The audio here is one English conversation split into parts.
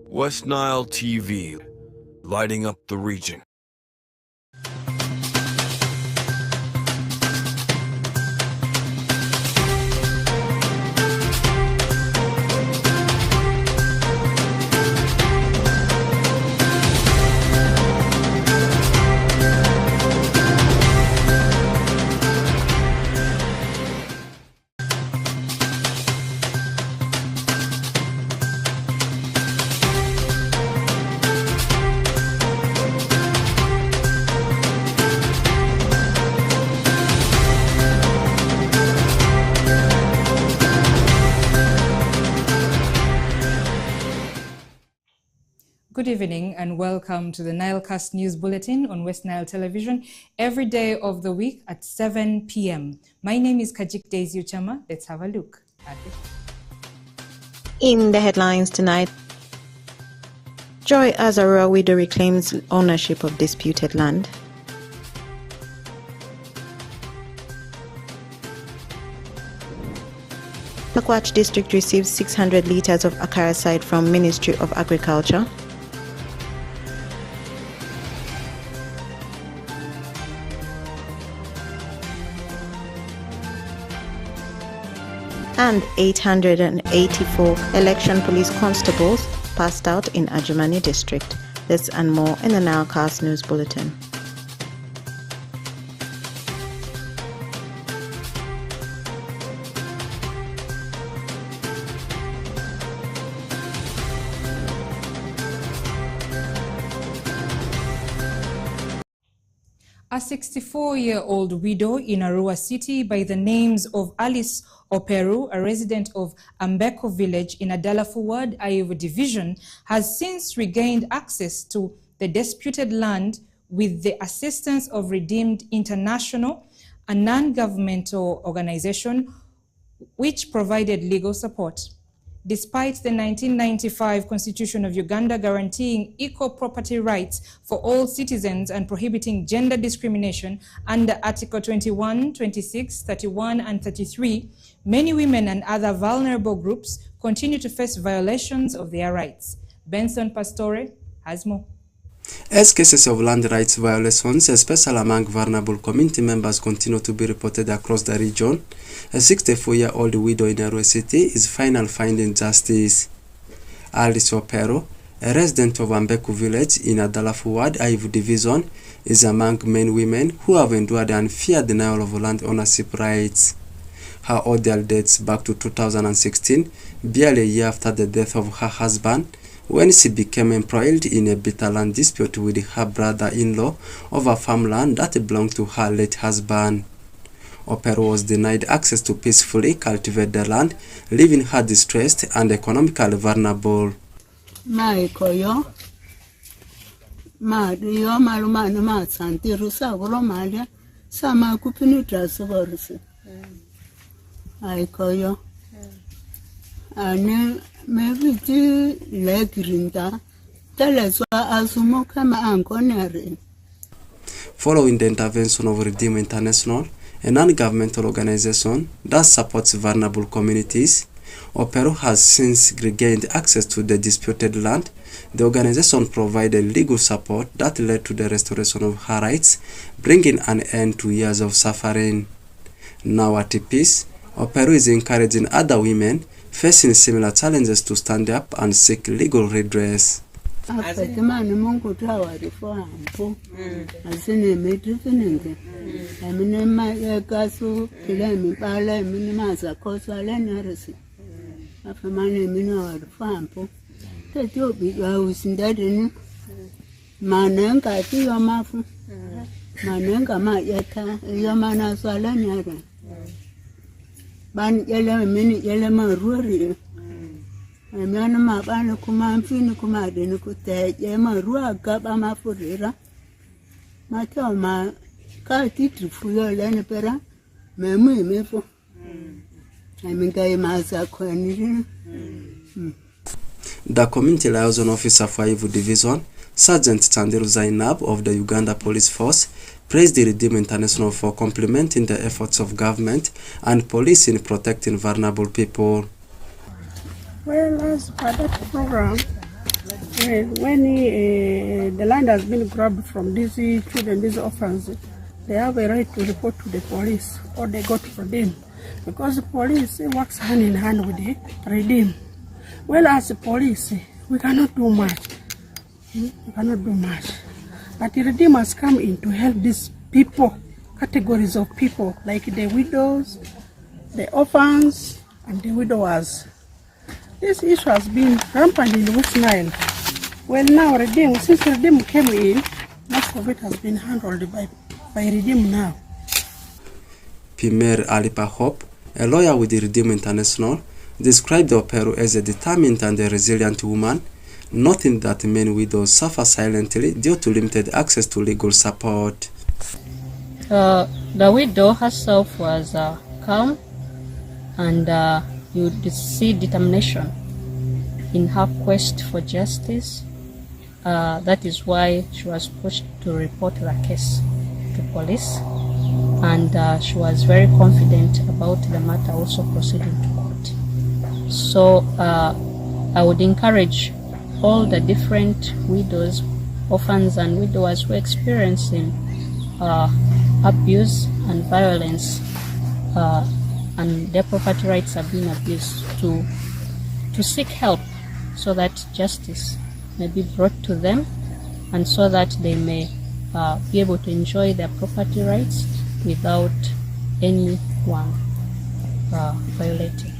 West Nile TV, lighting up the region. Good evening and welcome to the NILECAST News Bulletin on West Nile Television every day of the week at 7 p.m. My name is Kajik Daisy Uchama. Let's have a look at it. In the headlines tonight, Joy Azara widow reclaims ownership of disputed land. Makwach district receives 600 litres of acaricide from Ministry of Agriculture. And 884 election police constables passed out in Ajumani district. This and more in the NILECAST News Bulletin. A 64-year-old widow in Arua City by the names of Alice Operu, a resident of Ambeko village in Adalafu Ward, Ayivu Division, has since regained access to the disputed land with the assistance of Redeemed International, a non-governmental organization which provided legal support. Despite the 1995 Constitution of Uganda guaranteeing equal property rights for all citizens and prohibiting gender discrimination under Article 21, 26, 31, and 33, many women and other vulnerable groups continue to face violations of their rights. Benson Pastore has more. As cases of land rights violations, especially among vulnerable community members, continue to be reported across the region, a 64-year-old widow in Arua City is finally finding justice. Alice Opero, a resident of Ambeko village in Adalafu Ward, Ayivu Division, is among many women who have endured unfair denial of land ownership rights. Her ordeal dates back to 2016, barely a year after the death of her husband, when she became embroiled in a bitter land dispute with her brother-in-law over farmland that belonged to her late husband. Opero was denied access to peacefully cultivate the land, leaving her distressed and economically vulnerable. Following the intervention of Redeem International, a non-governmental organization that supports vulnerable communities, Opero has since regained access to the disputed land. The organization provided legal support that led to the restoration of her rights, bringing an end to years of suffering. Now at peace, Opero is encouraging other women facing similar challenges to stand up and seek legal redress. Ban yele mini yele ma ruori emiana ma bana kuma mfini kuma deni kute ma ruwa gaba ma furira ma to ma ka titri fuyo lene pera me mu me fo emi ga ma za kwani. The community liaison officer for Ayivu Division, Sergeant Chandiru Zainab of the Uganda Police Force, praised the Redeem International for complementing the efforts of government and police in protecting vulnerable people. Well, as part of the program, When the land has been grabbed from these children, these orphans, they have a right to report to the police or they go to redeem, because the police works hand in hand with the redeem. Well, as the police, we cannot do much. We cannot do much. But the redeem has come in to help these people, categories of people, like the widows, the orphans, and the widowers. This issue has been rampant in the West Nile. Well, now since Redeem came in, most of it has been handled by Redeem now. Pimer Alipa Hope, a lawyer with the Redeem International, described the Operu as a determined and a resilient woman, noting that many widows suffer silently due to limited access to legal support. The widow herself was calm, and you see determination in her quest for justice. That is why she was pushed to report the case to police, and she was very confident about the matter also proceeding to court. So I would encourage all the different widows, orphans and widowers who are experiencing abuse and violence and their property rights are being abused to seek help so that justice may be brought to them, and so that they may be able to enjoy their property rights without anyone violating.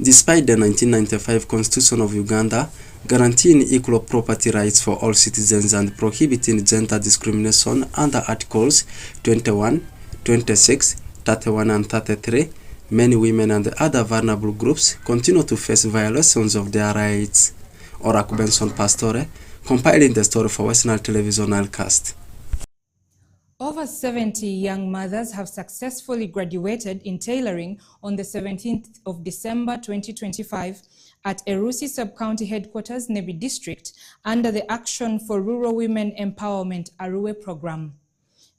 Despite the 1995 Constitution of Uganda guaranteeing equal property rights for all citizens and prohibiting gender discrimination under Articles 21, 26, 31 and 33, many women and other vulnerable groups continue to face violations of their rights. Oraku Benson Pastore, compiling the story for West Nile Television NILECAST. Over 70 young mothers have successfully graduated in tailoring on the 17th of December 2025 at Erusi Sub-County Headquarters, Nebi District, under the Action for Rural Women Empowerment Arue program.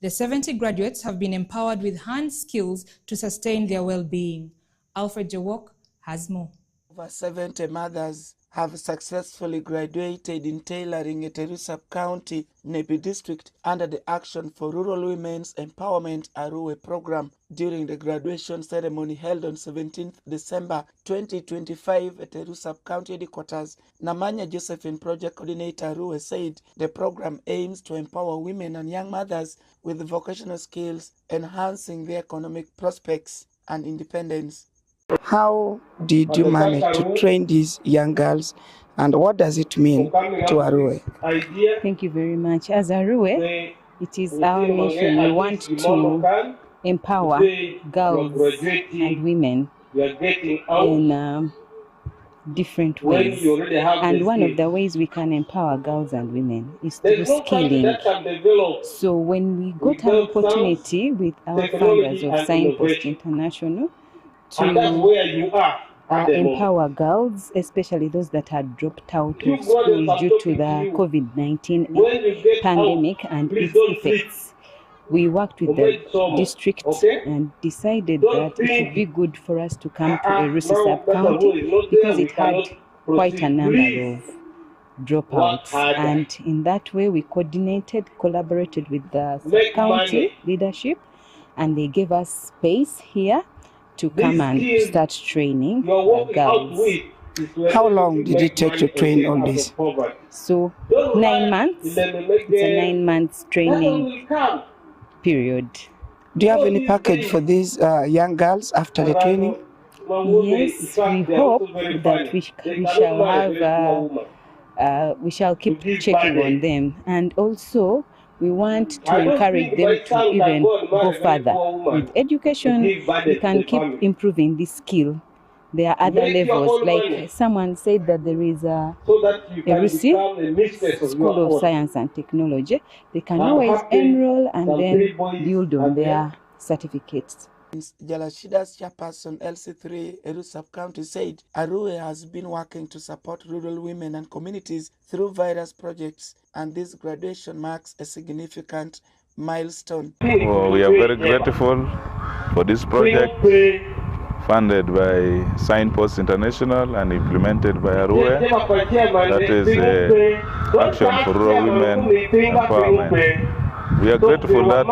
The 70 graduates have been empowered with hand skills to sustain their well-being. Alfred Jawok has more. Over 70 mothers have successfully graduated in tailoring at Erusi Sub-County, Nebi District, under the Action for Rural Women's Empowerment Arue program during the graduation ceremony held on 17th December 2025 at Erusi Sub-County Headquarters. Namanya Josephine, Project Coordinator Arue, said the program aims to empower women and young mothers with vocational skills, enhancing their economic prospects and independence. How did you manage to train these young girls, and what does it mean to Arue? Thank you very much. As Arue, it is our mission. We want to empower girls and women in different ways. And one of the ways we can empower girls and women is through skilling. So when we got an opportunity with our founders of Signpost International to empower girls, especially those that had dropped out of school due to the COVID-19 pandemic and its effects, we worked with the district and decided that it would be good for us to come to Erusi Sub-County because it had quite a number of dropouts. And in that way, we collaborated with the sub-county leadership, and they gave us space here to come and start training girls. How long did it take to train all this? So 9 months. It's a 9 months training period. Do you have any package for these young girls after the training? Yes, we hope that we shall keep checking on them, and also we want to encourage them to even go further. With education, we can keep improving this skill. There are other levels, like someone said that there is a Erusi School of Science and Technology. They can always enroll and then build on their certificates. Jalashida's chairperson LC3 Erusi Sub-County said Arue has been working to support rural women and communities through various projects, and this graduation marks a significant milestone. Well, we are very grateful for this project, funded by Signpost International and implemented by Arue. That is Action for Rural Women Empowerment. We are grateful that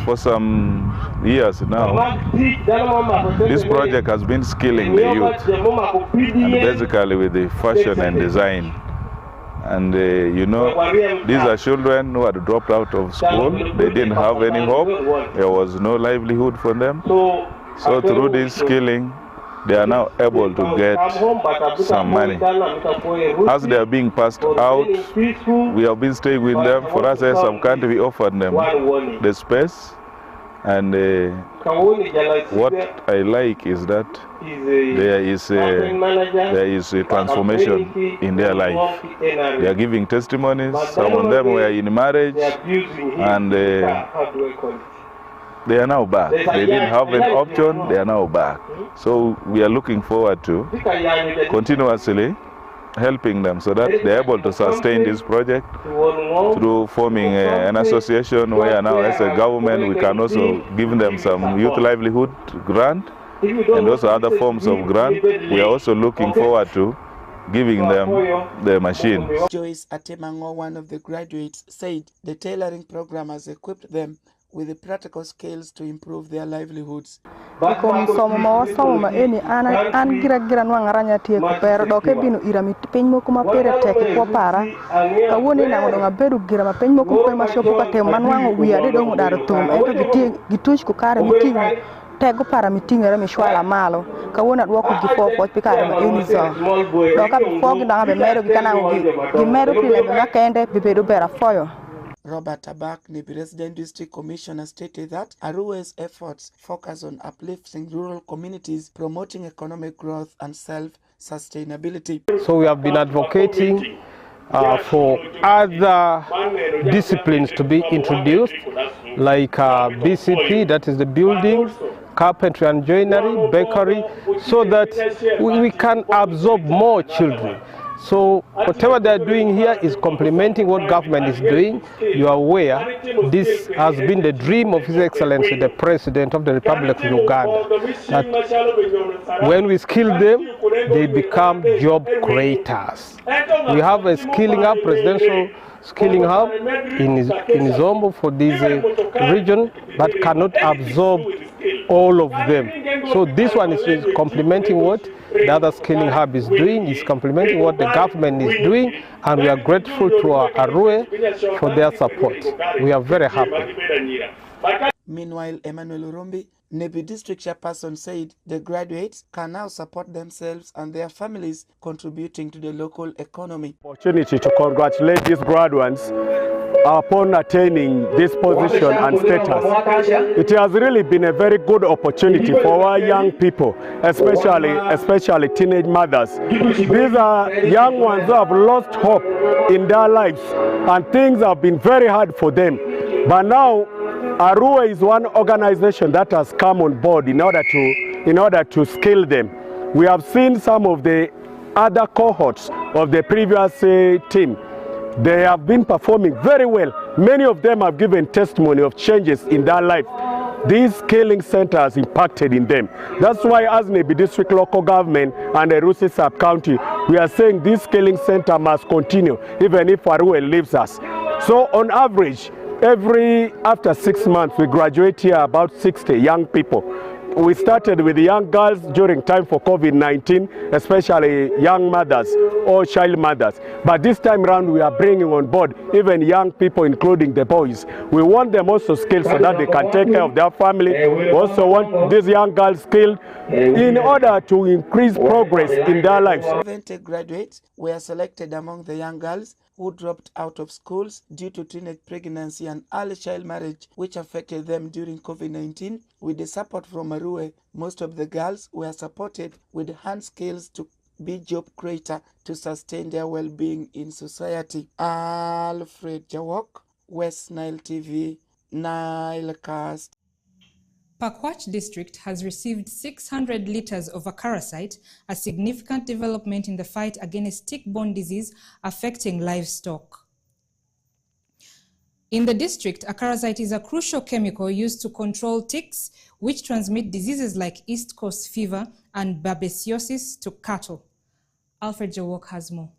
for some years now, this project has been skilling the youth, and basically with the fashion and design. And you know, these are children who had dropped out of school. They didn't have any hope. There was no livelihood for them. So through this skilling, they are now able to get some money. As they are being passed out, we have been staying with them. For us as some country, we offered them the space. And what I like is that there is a transformation in their life. They are giving testimonies. Some of them were in marriage, and they are now back. They didn't have an option, they are now back. So we are looking forward to continuously helping them so that they're able to sustain this project through forming an association where now as a government we can also give them some youth livelihood grant and also other forms of grant. We are also looking forward to giving them the machine. Joyce Atemango, one of the graduates, said the tailoring program has equipped them with the practical skills to improve their livelihoods. Kom somo ma somo eni an gira nwangaranya tie ko pero doke binu irami piny moko ma pere tek ko para kawoni na ngodo ngabedu gira ma piny moko ko ma shopo ka tem manwango wiade dong daro tom e to gituch ko kare mitingo tego para mitingere mi shwala malo kawona dwoko gifo pikare ma eni so doka fogi danga be mero gikanango gi mero pile be kende bebedo bera foyo. Robert Tabak, the President District Commissioner, stated that Arue's efforts focus on uplifting rural communities, promoting economic growth and self-sustainability. So we have been advocating for other disciplines to be introduced, like BCP, that is the building, carpentry and joinery, bakery, so that we can absorb more children. So whatever they're doing here is complementing what government is doing. You are aware this has been the dream of His Excellency, the President of the Republic of Uganda, that when we skill them, they become job creators. We have a skilling up, presidential skilling hub in Zombo for this region, but cannot absorb all of them. So this one is complementing what the other skilling hub is doing, is complementing what the government is doing, and we are grateful to our Arue for their support. We are very happy. Meanwhile, Emmanuel Urumbi, Nebi District Chairperson, said the graduates can now support themselves and their families, contributing to the local economy. Opportunity to congratulate these graduates upon attaining this position and status. It has really been a very good opportunity for our young people, especially teenage mothers. These are young ones who have lost hope in their lives and things have been very hard for them. But now Arue is one organization that has come on board in order to skill them. We have seen some of the other cohorts of the previous team. They have been performing very well. Many of them have given testimony of changes in their life. This scaling center has impacted in them. That's why as Nebi District Local Government and the Rusi Sub-County, we are saying this scaling center must continue even if Arue leaves us. So on average, after 6 months, we graduate here about 60 young people. We started with young girls during time for COVID-19, especially young mothers or child mothers. But this time around, we are bringing on board even young people, including the boys. We want them also skilled so that they can take care of their family. We also want these young girls skilled in order to increase progress in their lives. 70 graduates were selected among the young girls who dropped out of schools due to teenage pregnancy and early child marriage, which affected them during COVID-19. With the support from Arue, most of the girls were supported with hand skills to be job creator to sustain their well-being in society. Alfred Jawok, West Nile TV, NILECAST. Pakwach district has received 600 litres of acaricide, a significant development in the fight against tick-borne disease affecting livestock. In the district, acaricide is a crucial chemical used to control ticks, which transmit diseases like East Coast fever and babesiosis to cattle. Alfred Jawok has more.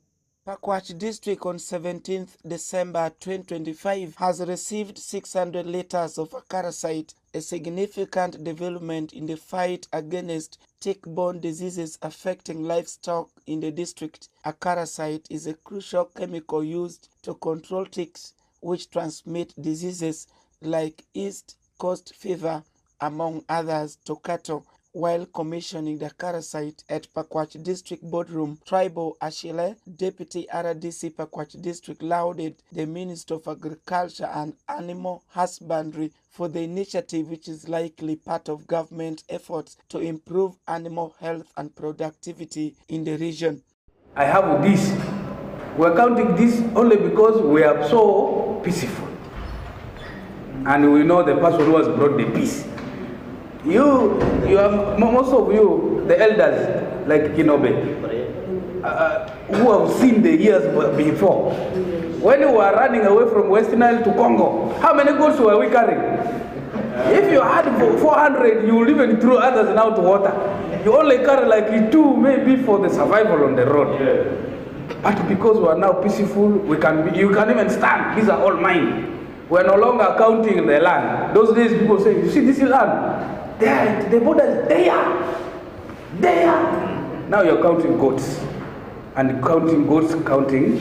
Pakwach District on 17th December 2025 has received 600 liters of acaricide, a significant development in the fight against tick-borne diseases affecting livestock in the district. Acaricide is a crucial chemical used to control ticks, which transmit diseases like East Coast fever, among others, to cattle. While commissioning the acaricide at Pakwach District Boardroom, Tribal Ashile, Deputy RDC Pakwach District, lauded the Minister of Agriculture and Animal Husbandry for the initiative, which is likely part of government efforts to improve animal health and productivity in the region. I have this. We're counting this only because we are so peaceful. And we know the person who has brought the peace. You are, most of you, the elders, like Kinobe, who have seen the years before. When we were running away from West Nile to Congo, how many goats were we carrying? If you had 400, you will even throw others now to water. You only carry like 2, maybe for the survival on the road. But because we are now peaceful, you can even stand. These are all mine. We are no longer counting the land. Those days people say, you see this land? There, the borders, there. Now you're counting goats. And counting goats, counting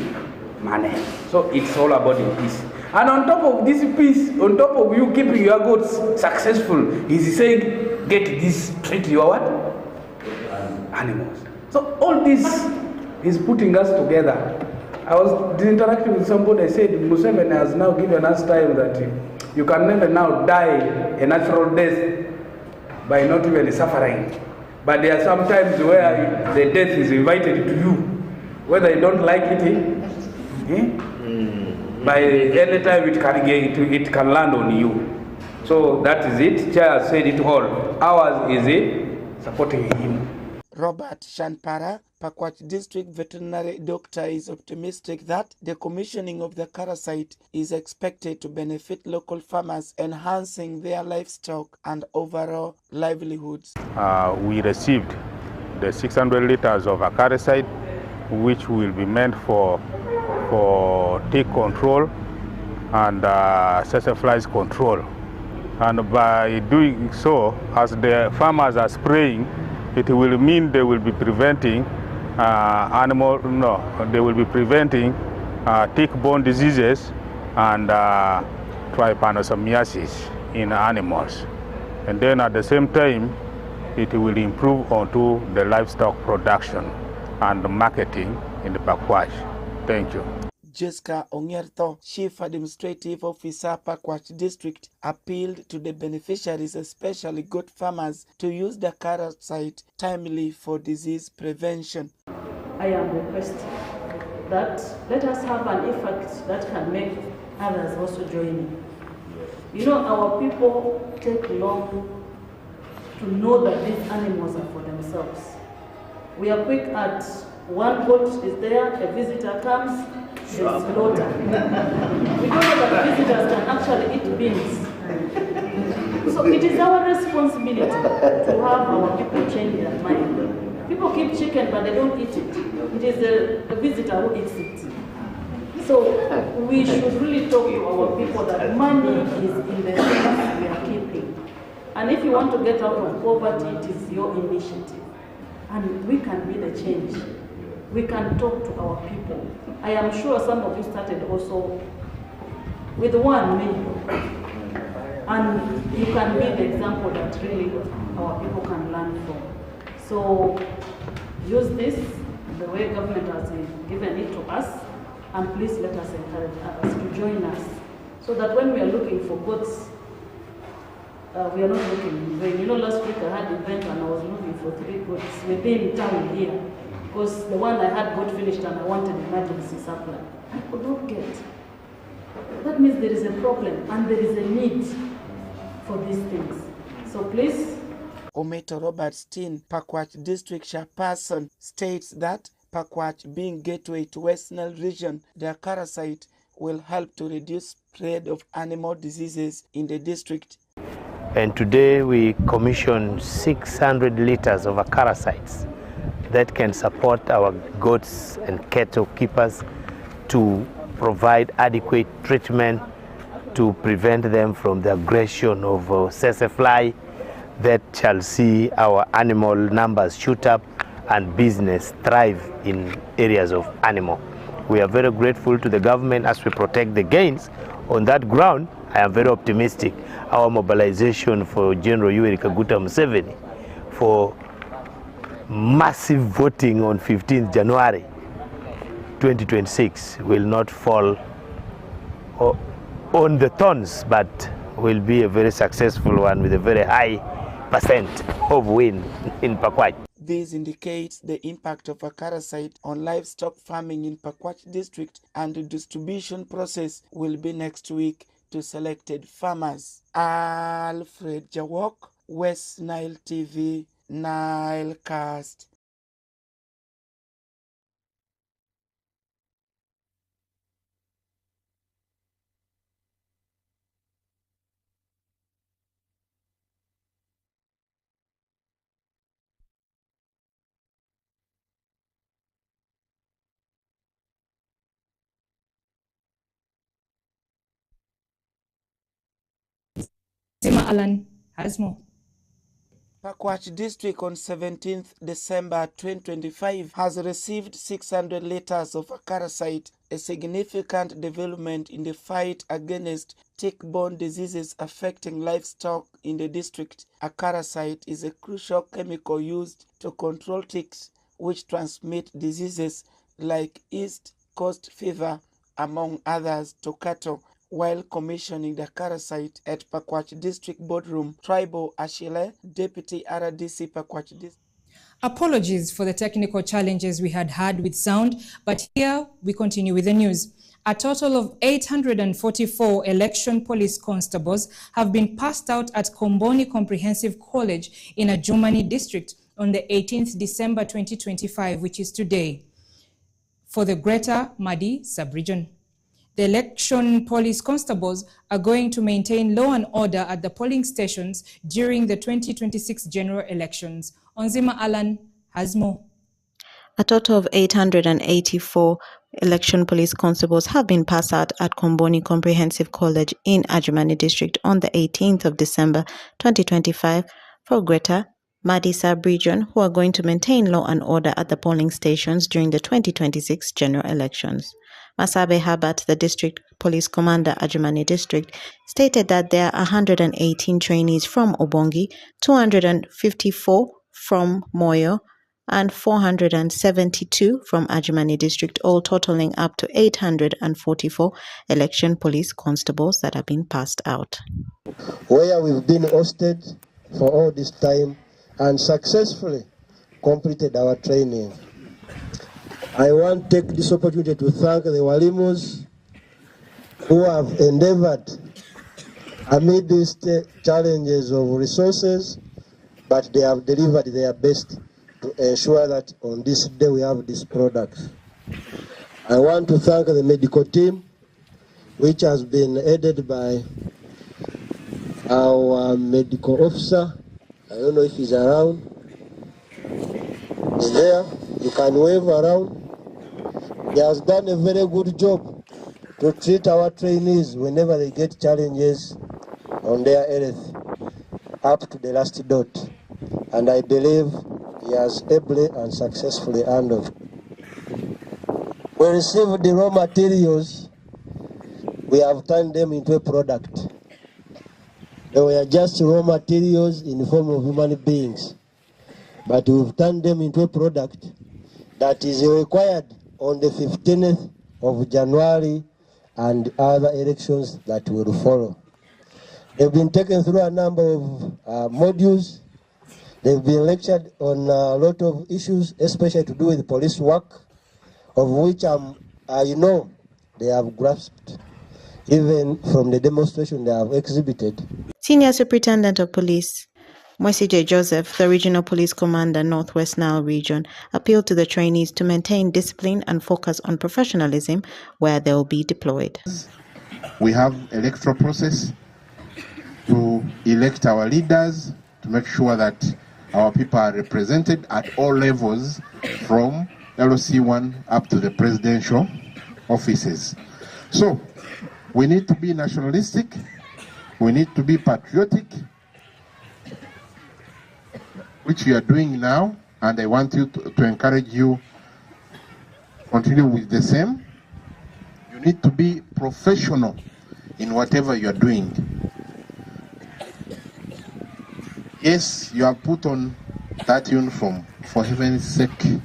money. So it's all about the peace. And on top of this peace, on top of you keeping your goats successful, he's saying, get this, treat your what? Animals. So all this is putting us together. I was interacting with somebody, I said, Museveni has now given us time that you can never now die a natural death by not even suffering. But there are some times where the death is invited to you, whether you don't like it, by any time it can land on you. So that is it. Chair said it all. Ours is it, supporting him. Robert Shanpara, Pakwach District Veterinary Doctor, is optimistic that the commissioning of the acaricide is expected to benefit local farmers, enhancing their livestock and overall livelihoods. We received the 600 liters of acaricide, which will be meant for tick control and flies control. And by doing so, as the farmers are spraying, it will mean they will be preventing tick-borne diseases and trypanosomiasis in animals. And then at the same time, it will improve onto the livestock production and marketing in the Pakwach. Thank you. Jessica Onyerto, Chief Administrative Officer, Pakwach District, appealed to the beneficiaries, especially goat farmers, to use the acaricide timely for disease prevention. I am requesting that let us have an effect that can make others also join in. You know, our people take long to know that these animals are for themselves. We are quick at one goat is there, a visitor comes, they slaughter. We don't know that visitors can actually eat beans. So it is our responsibility to have our people change their mind. People keep chicken, but they don't eat it. It is the visitor who eats it. So we should really talk to our people that money is in the things we are keeping. And if you want to get out of poverty, it is your initiative. And we can be the change. We can talk to our people. I am sure some of you started also with 1 million. And you can be the example that really our people can learn from. So use this the way government has given it to us, and please let us encourage others to join us so that when we are looking for goats, we are not looking in vain. You know, last week I had an event and I was looking for 3 goats within town here because the one I had got finished and I wanted emergency supply. I could not get. That means there is a problem and there is a need for these things. So please. Ometo Robert Steen, Pakwach District Chairperson, states that Pakwach being gateway to West Nile region, the acaricide will help to reduce spread of animal diseases in the district. And today we commissioned 600 liters of acaricides that can support our goats and cattle keepers to provide adequate treatment to prevent them from the aggression of sassafly that shall see our animal numbers shoot up and business thrive in areas of animal. We are very grateful to the government as we protect the gains. On that ground, I am very optimistic. Our mobilization for General Yoweri Kaguta Museveni for massive voting on 15th January 2026 will not fall on the thorns, but will be a very successful one with a very high percent of win in Pakwach. This indicates the impact of acaricide on livestock farming in Pakwach district, and the distribution process will be next week to selected farmers. Alfred Jawok, West Nile TV, NILECAST. Alan has more. Pakwach district on 18th December 2025 has received 600 liters of acaricide, a significant development in the fight against tick-borne diseases affecting livestock in the district. Acaricide is a crucial chemical used to control ticks, which transmit diseases like East Coast fever, among others, to cattle. While commissioning the acaricide at Pakwach District Boardroom, Tribal Ashile, Deputy RDC Pakwach District. Apologies for the technical challenges we had with sound, but here we continue with the news. A total of 844 election police constables have been passed out at Komboni Comprehensive College in Adjumani District on the 18th December 2025, which is today, for the Greater Madi sub-region. The election police constables are going to maintain law and order at the polling stations during the 2026 general elections. Onzima Alan has more. A total of 884 election police constables have been passed out at Komboni Comprehensive College in Adjumani District on the 18th of December 2025 for Greater Madi sub-region, who are going to maintain law and order at the polling stations during the 2026 general elections. Masabe Habat, the district police commander, Adjumani District, stated that there are 118 trainees from Obongi, 254 from Moyo, and 472 from Adjumani District, all totaling up to 844 election police constables that have been passed out. Where we've been hosted for all this time and successfully completed our training. I want to take this opportunity to thank the Walimos who have endeavored amid these challenges of resources, but they have delivered their best to ensure that on this day we have this product. I want to thank the medical team, which has been headed by our medical officer. I don't know if he's around. He's there. You can wave around. He has done a very good job to treat our trainees whenever they get challenges on their health up to the last dot. And I believe he has ably and successfully handled. We received the raw materials. We have turned them into a product. They were just raw materials in the form of human beings. But we've turned them into a product that is required on the 15th of January and other elections that will follow. They've been taken through a number of modules. They've been lectured on a lot of issues, especially to do with police work, of which I know they have grasped, even from the demonstration they have exhibited. Senior Superintendent of Police Mwesi J. Joseph, the Regional Police Commander, Northwest Nile Region, appealed to the trainees to maintain discipline and focus on professionalism where they will be deployed. We have electoral process to elect our leaders, to make sure that our people are represented at all levels from LOC1 up to the presidential offices. So we need to be nationalistic, we need to be patriotic, which we are doing now, and I want you to encourage you to continue with the same. You need to be professional in whatever you are doing. Yes, you are put on that uniform. For heaven's sake,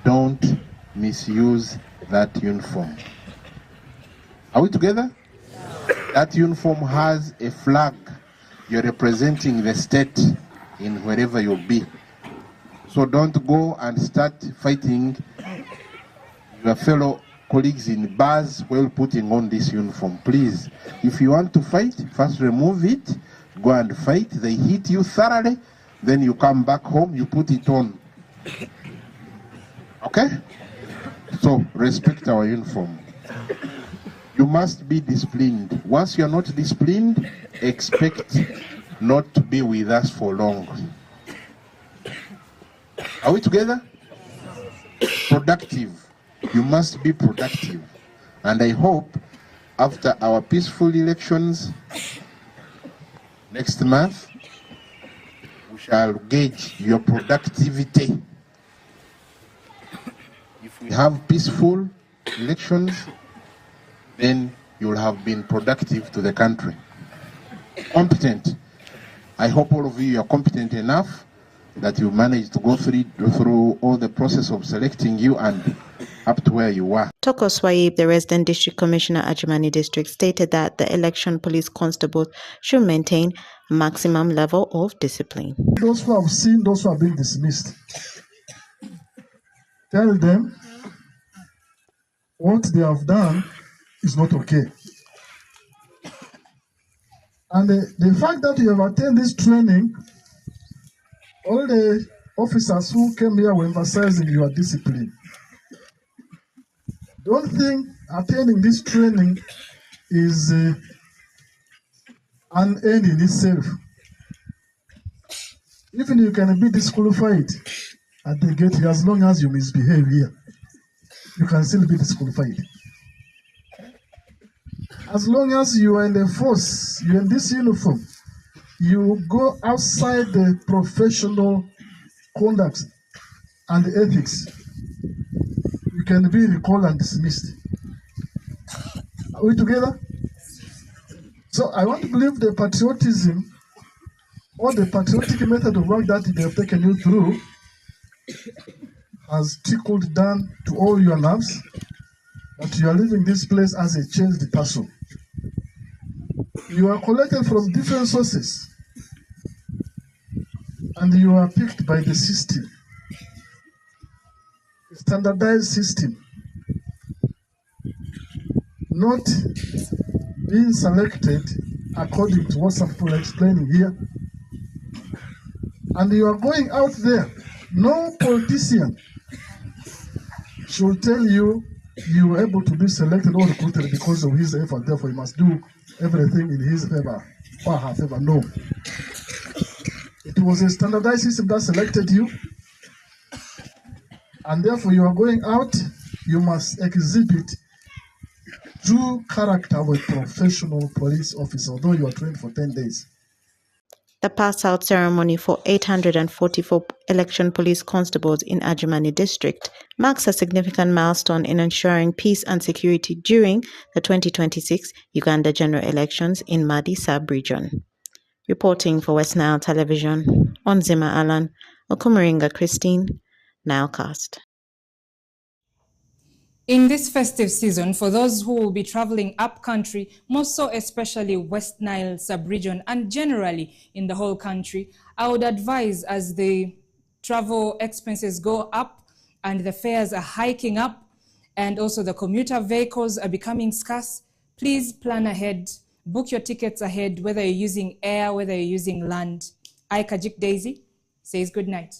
don't misuse that uniform. Are we together? That uniform has a flag. You're representing the state in wherever you'll be. So don't go and start fighting your fellow colleagues in bars while putting on this uniform. Please, if you want to fight, first remove it, go and fight. They hit you thoroughly, then you come back home, you put it on. Okay? So respect our uniform. You must be disciplined. Once you are not disciplined, expect not to be with us for long. Are we together? Productive. You must be productive. And I hope after our peaceful elections next month, we shall gauge your productivity. If we have peaceful elections, then you will have been productive to the country. Competent. I hope all of you are competent enough that you managed to go through all the process of selecting you and up to where you are. Toko Swaib, the resident district commissioner at Ajamani district, stated that the election police constables should maintain a maximum level of discipline. Those who have seen those who have been dismissed, tell them what they have done is not okay. And the fact that you have attended this training, all the officers who came here were emphasizing your discipline. Don't think attending this training is an end in itself. Even you can be disqualified at the gate as long as you misbehave here. You can still be disqualified. As long as you are in the force, you're in this uniform, you go outside the professional conduct and the ethics, you can be recalled and dismissed. Are we together? So I want to believe the patriotism or the patriotic method of work that they have taken you through has trickled down to all your nerves, that you are leaving this place as a changed person. You are collected from different sources, and you are picked by the system, a standardized system, not being selected according to what some people are explaining here. And you are going out there. No politician should tell you you were able to be selected or recruited because of his effort, therefore you must do everything in his favor or her favor. No. It was a standardized system that selected you, and therefore you are going out, you must exhibit true character of a professional police officer, although you are trained for 10 days. The pass-out ceremony for 844 election police constables in Ajamani district marks a significant milestone in ensuring peace and security during the 2026 Uganda general elections in Madi sub-region. Reporting for West Nile Television, Onzima Alan, Okumaringa Christine, NILECAST. In this festive season, for those who will be traveling up-country, more so especially West Nile sub-region and generally in the whole country, I would advise, as the travel expenses go up and the fares are hiking up and also the commuter vehicles are becoming scarce, please plan ahead, book your tickets ahead, whether you're using air, whether you're using land. I, Kajik Daisy, says good night.